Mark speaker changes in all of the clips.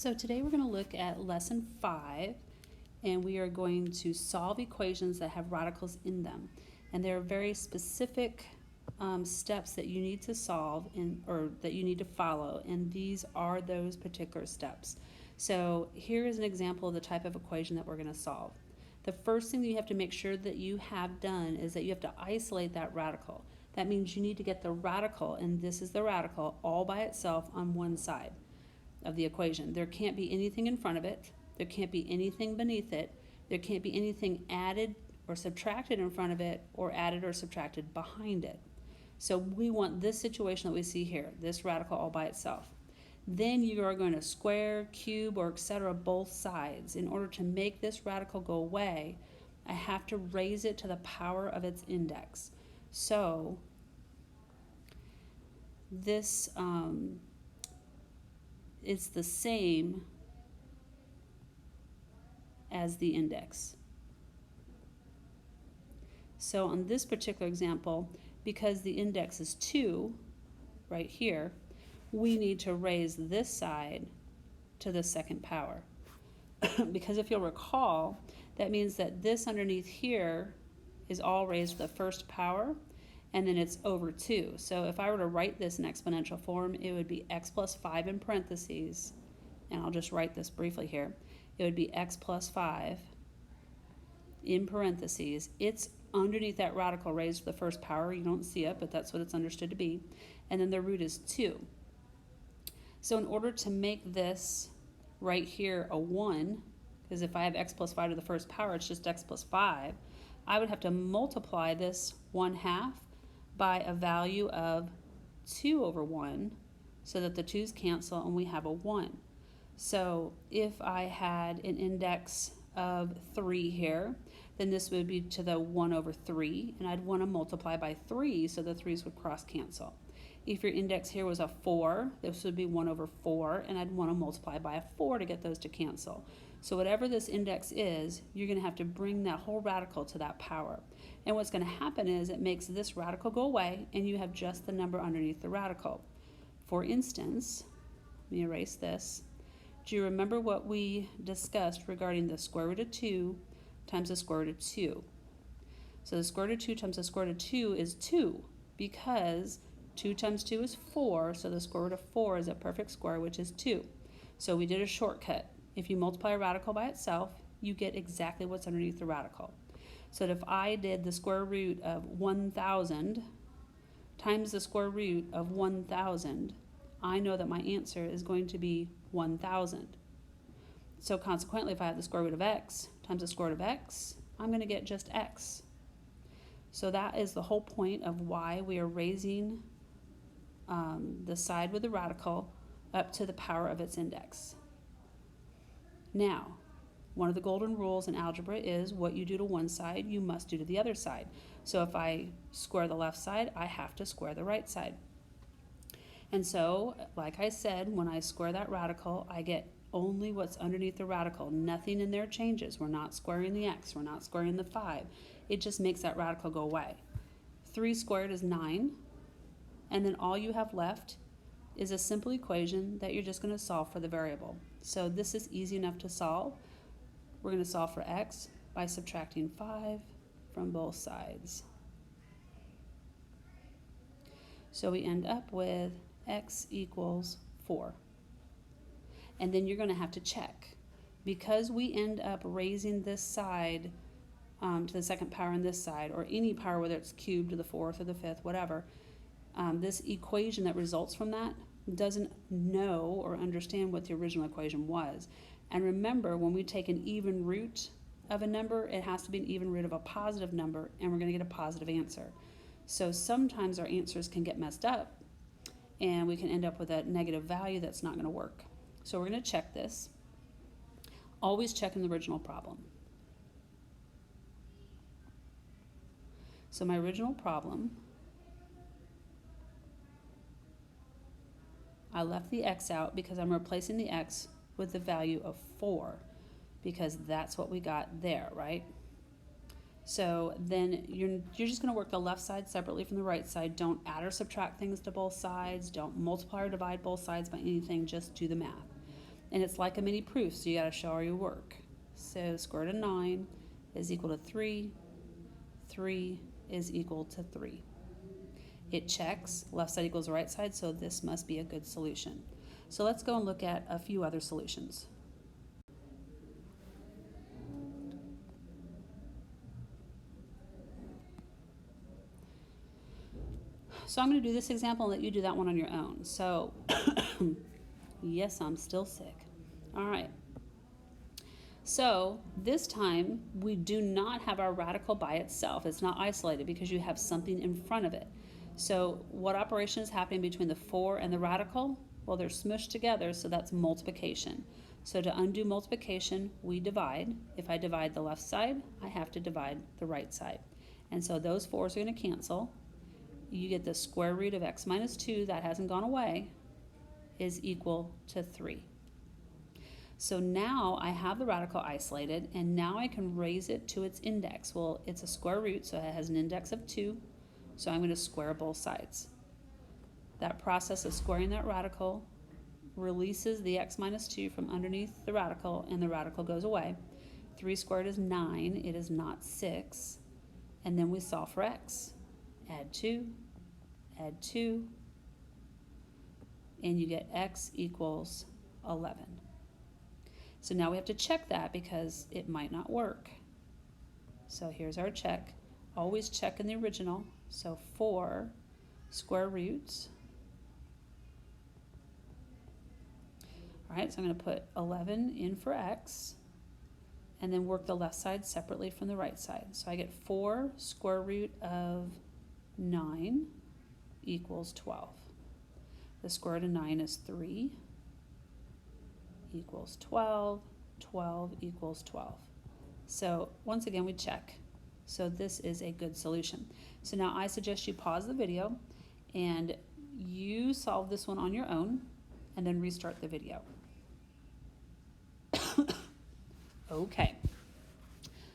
Speaker 1: So today we're going to look at lesson 5, and we are going to solve equations that have radicals in them. And there are very specific steps that you need to solve or that you need to follow, and these are those particular steps. So here is an example of the type of equation that we're going to solve. The first thing that you have to make sure that you have done is that you have to isolate that radical. That means you need to get the radical, and this is the radical, all by itself on one side of the equation. There can't be anything in front of it. There can't be anything beneath it. There can't be anything added or subtracted in front of it or added or subtracted behind it. So we want this situation that we see here, this radical all by itself. Then you are going to square, cube, or etc. both sides. In order to make this radical go away, I have to raise it to the power of its index. So this is the same as the index. So on this particular example, because the index is 2 right here, we need to raise this side to the second power. Because if you'll recall, that means that this underneath here is all raised to the first power, and then it's over 2. So if I were to write this in exponential form, it would be x plus 5 in parentheses, and I'll just write this briefly here. It would be x plus 5 in parentheses. It's underneath that radical raised to the first power. You don't see it, but that's what it's understood to be. And then the root is 2. So in order to make this right here a 1, because if I have x plus 5 to the first power, it's just x plus 5, I would have to multiply this 1/2 by a value of 2 over 1 so that the 2's cancel and we have a 1. So if I had an index of 3 here, then this would be to the 1 over 3, and I'd want to multiply by 3 so the 3's would cross cancel. If your index here was a 4, this would be 1 over 4, and I'd want to multiply by a 4 to get those to cancel. So whatever this index is, you're going to have to bring that whole radical to that power. And what's going to happen is it makes this radical go away, and you have just the number underneath the radical. For instance, let me erase this. Do you remember what we discussed regarding the square root of 2 times the square root of 2? So the square root of 2 times the square root of 2 is 2, because 2 times 2 is 4, so the square root of 4 is a perfect square, which is 2. So we did a shortcut. If you multiply a radical by itself, you get exactly what's underneath the radical. So if I did the square root of 1,000 times the square root of 1,000, I know that my answer is going to be 1,000. So consequently, if I have the square root of x times the square root of x, I'm going to get just x. So that is the whole point of why we are raising the side with the radical up to the power of its index. Now, one of the golden rules in algebra is what you do to one side, you must do to the other side. So if I square the left side, I have to square the right side. And so, like I said, when I square that radical, I get only what's underneath the radical. Nothing in there changes. We're not squaring the x. We're not squaring the 5. It just makes that radical go away. 3 squared is 9. And then all you have left is a simple equation that you're just going to solve for the variable. So this is easy enough to solve. We're going to solve for x by subtracting 5 from both sides. So we end up with x equals 4. And then you're going to have to check. Because we end up raising this side to the second power on this side, or any power, whether it's cubed to the 4th or the 5th, whatever, this equation that results from that doesn't know or understand what the original equation was. And remember, when we take an even root of a number, it has to be an even root of a positive number, and we're going to get a positive answer. So sometimes our answers can get messed up, and we can end up with a negative value that's not going to work. So we're going to check this. Always check in the original problem. So my original problem, I left the x out because I'm replacing the x with the value of 4, because that's what we got there, right? So then you're just going to work the left side separately from the right side. Don't add or subtract things to both sides. Don't multiply or divide both sides by anything. Just do the math. And it's like a mini proof, so you got to show all your work. So square root of 9 is equal to 3. 3 is equal to 3. It checks, left side equals right side, so this must be a good solution. So let's go and look at a few other solutions. So I'm going to do this example and let you do that one on your own. So, yes, I'm still sick. All right. So this time we do not have our radical by itself. It's not isolated because you have something in front of it. So what operation is happening between the 4 and the radical? Well, they're smushed together, so that's multiplication. So to undo multiplication, we divide. If I divide the left side, I have to divide the right side. And so those 4's are going to cancel. You get the square root of x minus 2, that hasn't gone away, is equal to 3. So now I have the radical isolated, and now I can raise it to its index. Well, it's a square root, so it has an index of 2, so I'm going to square both sides. That process of squaring that radical releases the x minus 2 from underneath the radical, and the radical goes away. 3 squared is 9, it is not 6. And then we solve for x. Add 2, and you get x equals 11. So now we have to check that because it might not work. So here's our check. Always check in the original. So 4 square roots. All right, so I'm going to put 11 in for x, and then work the left side separately from the right side. So I get 4 square root of 9 equals 12. The square root of 9 is 3 equals 12. 12 equals 12. So once again, we check. So this is a good solution. So now I suggest you pause the video and you solve this one on your own and then restart the video. Okay.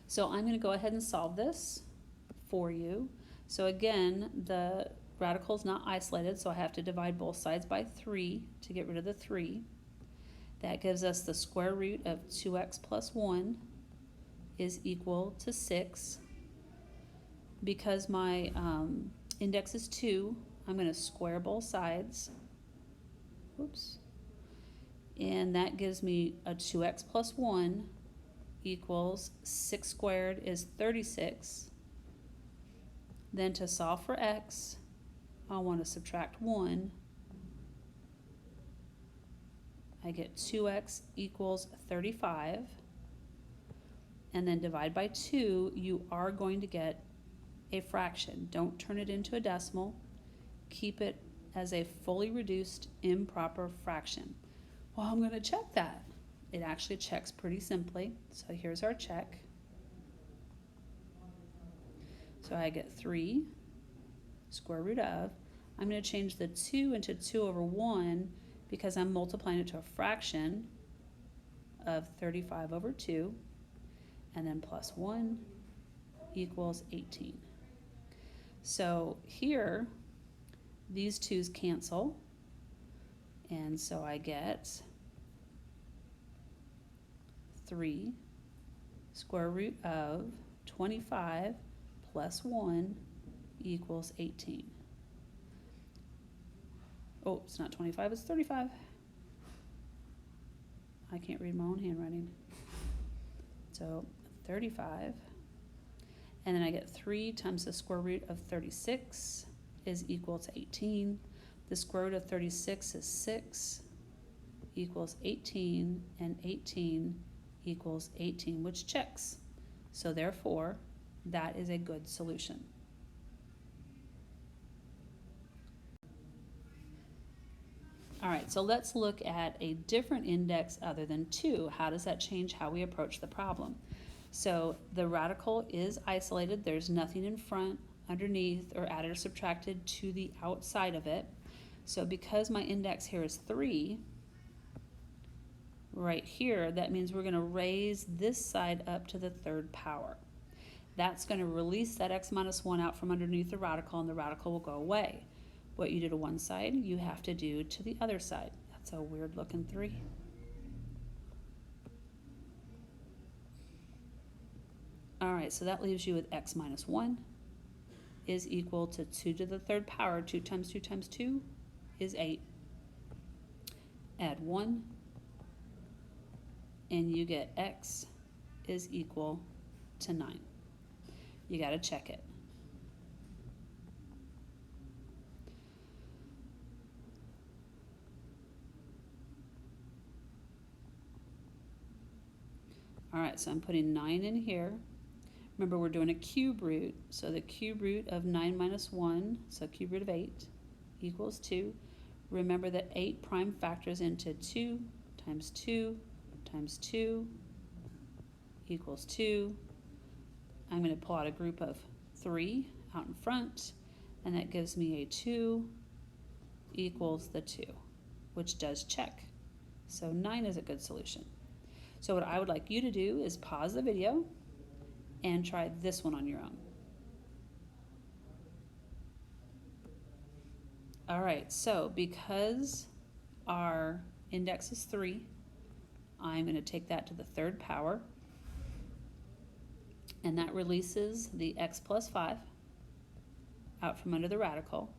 Speaker 1: So I'm going to go ahead and solve this for you. So again, the radical is not isolated, so I have to divide both sides by 3 to get rid of the 3. That gives us the square root of 2x plus 1 is equal to 6. Because my index is 2, I'm going to square both sides. Oops. And that gives me a 2x plus 1 equals 6 squared is 36. Then to solve for x, I want to subtract 1. I get 2x equals 35. And then divide by 2, you are going to get a fraction. Don't turn it into a decimal. Keep it as a fully reduced improper fraction. Well, I'm going to check that. It actually checks pretty simply. So here's our check. So I get 3 square root of. I'm going to change the 2 into 2 over 1 because I'm multiplying it to a fraction of 35 over 2. And then plus 1 equals 18. So here, these 2's cancel. And so I get 3 square root of 25 plus 1 equals 18. Oh, it's not 25, it's 35. I can't read my own handwriting. So 35. And then I get 3 times the square root of 36 is equal to 18. The square root of 36 is 6 equals 18, and 18 equals 18, which checks. So therefore, that is a good solution. All right, so let's look at a different index other than 2. How does that change how we approach the problem? So the radical is isolated. There's nothing in front, underneath, or added or subtracted to the outside of it. So because my index here is 3, right here, that means we're going to raise this side up to the 3rd power. That's going to release that x minus 1 out from underneath the radical, and the radical will go away. What you do to one side, you have to do to the other side. That's a weird looking 3. All right, so that leaves you with x minus 1 is equal to 2 to the third power. 2 times 2 times 2 is 8. Add 1, and you get x is equal to 9. You got to check it. All right, so I'm putting 9 in here. Remember, we're doing a cube root, so the cube root of 9 minus 1, so cube root of 8, equals 2. Remember that 8 prime factors into 2 times 2 times 2 equals 2. I'm going to pull out a group of 3 out in front, and that gives me a 2 equals the 2, which does check. So 9 is a good solution. So what I would like you to do is pause the video and try this one on your own. All right, so because our index is 3, I'm going to take that to the third power, and that releases the x plus 5 out from under the radical.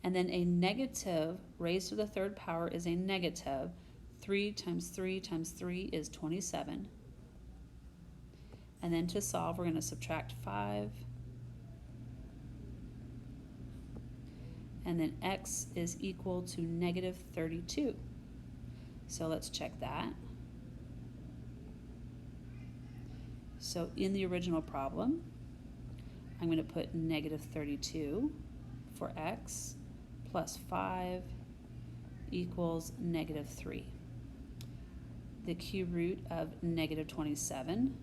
Speaker 1: And then a negative raised to the third power is a negative. 3 times 3 times 3 is 27. And then to solve, we're going to subtract 5. And then x is equal to negative 32. So let's check that. So in the original problem, I'm going to put negative 32 for x plus 5 equals negative 3. The cube root of negative 27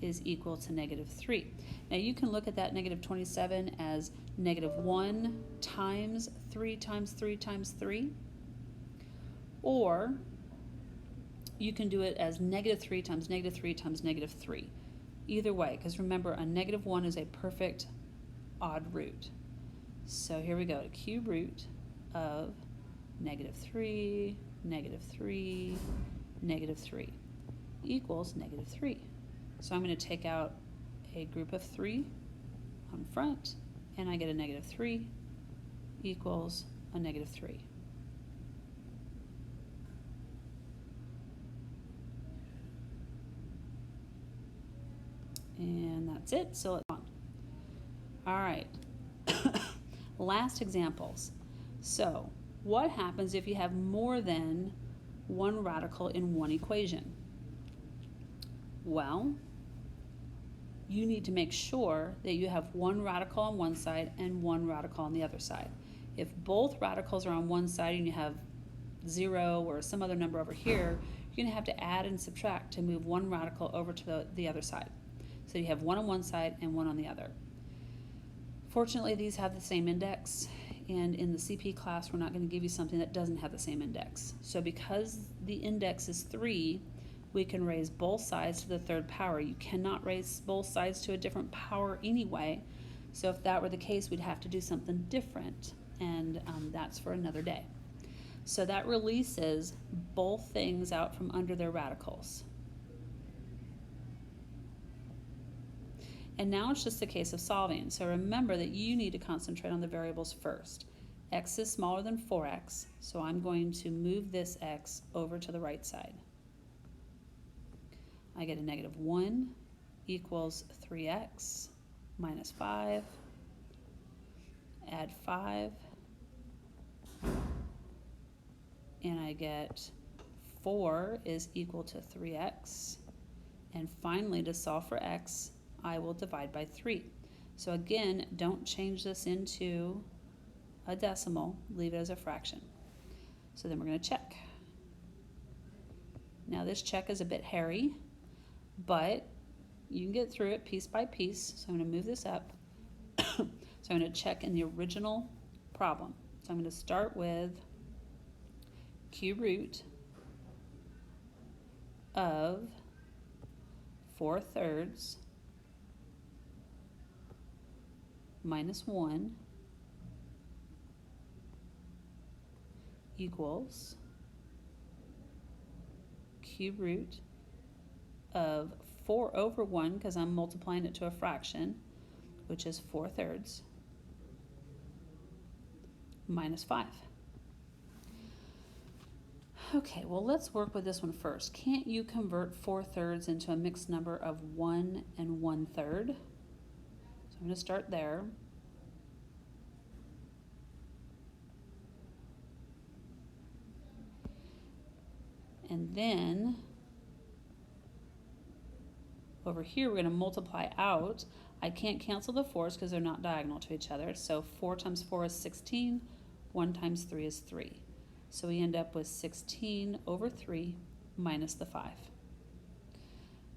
Speaker 1: is equal to negative 3. Now you can look at that negative 27 as negative 1 times 3 times 3 times 3, or you can do it as negative 3 times negative 3 times negative 3. Either way, because remember, a negative 1 is a perfect odd root. So here we go, a cube root of negative 3, negative 3, negative 3 equals negative 3. So I'm going to take out a group of 3 on front, and I get a negative 3 equals a negative 3. And that's it, so it's on. All right, last examples. So what happens if you have more than one radical in one equation? Well, you need to make sure that you have one radical on one side and one radical on the other side. If both radicals are on one side and you have 0 or some other number over here, you're going to have to add and subtract to move one radical over to the other side. So you have one on one side and one on the other. Fortunately, these have the same index, and in the CP class, we're not going to give you something that doesn't have the same index. So because the index is 3, we can raise both sides to the third power. You cannot raise both sides to a different power anyway. So if that were the case, we'd have to do something different, and that's for another day. So that releases both things out from under their radicals. And now it's just a case of solving. So remember that you need to concentrate on the variables first. X is smaller than 4x, so I'm going to move this x over to the right side. I get a negative 1 equals 3x minus 5. Add 5. And I get 4 is equal to 3x. And finally, to solve for x, I will divide by 3. So again, don't change this into a decimal, leave it as a fraction. So then we're going to check. Now this check is a bit hairy, but you can get through it piece by piece. So I'm going to move this up. So I'm going to check in the original problem. So I'm going to start with cube root of 4/3 minus 1 equals cube root of 4 over 1 because I'm multiplying it to a fraction, which is 4/3, minus 5. Okay, well, let's work with this one first. Can't you convert 4/3 into a mixed number of 1 and 1/3? So I'm going to start there. And then over here, we're going to multiply out. I can't cancel the 4's because they're not diagonal to each other. So 4 times 4 is 16. 1 times 3 is 3. So we end up with 16 over 3 minus the 5.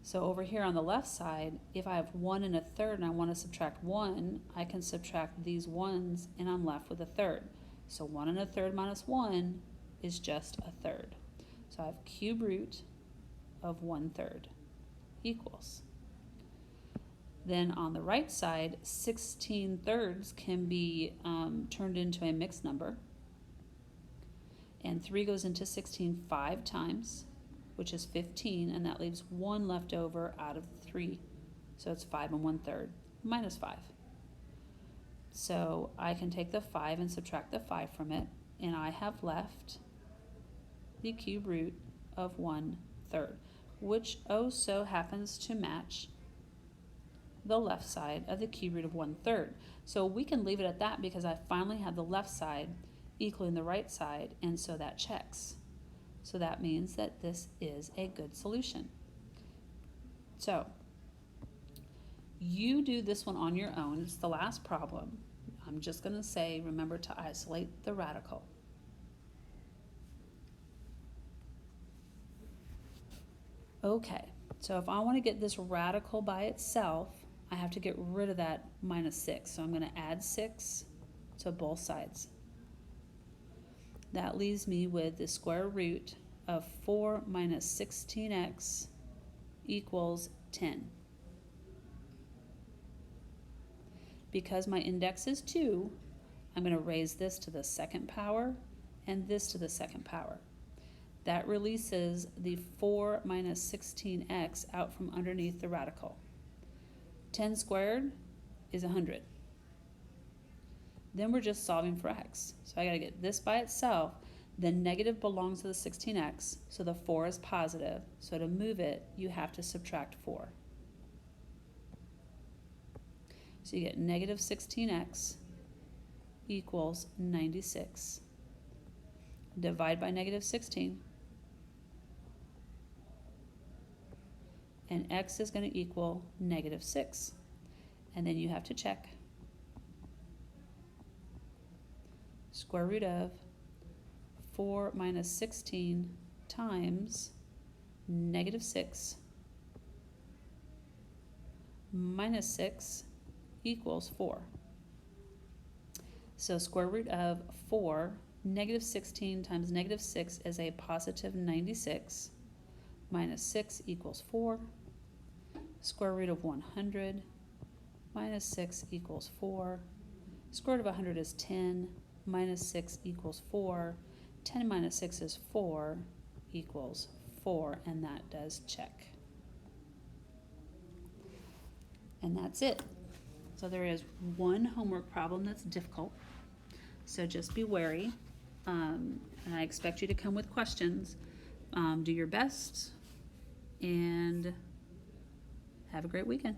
Speaker 1: So over here on the left side, if I have 1 and 1/3 and I want to subtract 1, I can subtract these 1's and I'm left with 1/3. So 1 and 1/3 minus 1 is just 1/3. So I have cube root of 1/3 equals. Then on the right side, 16/3 can be turned into a mixed number. And 3 goes into 16 5 times, which is 15, and that leaves 1 left over out of the 3. So it's 5 and 1/3 minus 5. So I can take the 5 and subtract the 5 from it, and I have left the cube root of 1/3, which so happens to match the left side of the cube root of 1/3. So we can leave it at that because I finally have the left side equaling the right side, and so that checks. So that means that this is a good solution. So you do this one on your own. It's the last problem. I'm just going to say, remember to isolate the radical. Okay, so if I want to get this radical by itself, I have to get rid of that minus 6. So I'm going to add 6 to both sides. That leaves me with the square root of 4 minus 16x equals 10. Because my index is 2, I'm going to raise this to the second power and this to the second power. That releases the 4 minus 16x out from underneath the radical. 10 squared is 100. Then we're just solving for x. So I got to get this by itself. The negative belongs to the 16x, so the 4 is positive. So to move it, you have to subtract 4. So you get negative 16x equals 96. Divide by negative 16. And x is going to equal negative 6. And then you have to check. Square root of 4 minus 16 times negative 6 minus 6 equals 4. So square root of 4, negative 16 times negative 6 is a positive 96, minus 6 equals 4. Square root of 100 minus 6 equals 4. Square root of 100 is 10, minus 6 equals 4. 10 minus 6 is 4 equals 4, and that does check. And that's it. So there is one homework problem that's difficult, so just be wary. And I expect you to come with questions. Do your best, and have a great weekend.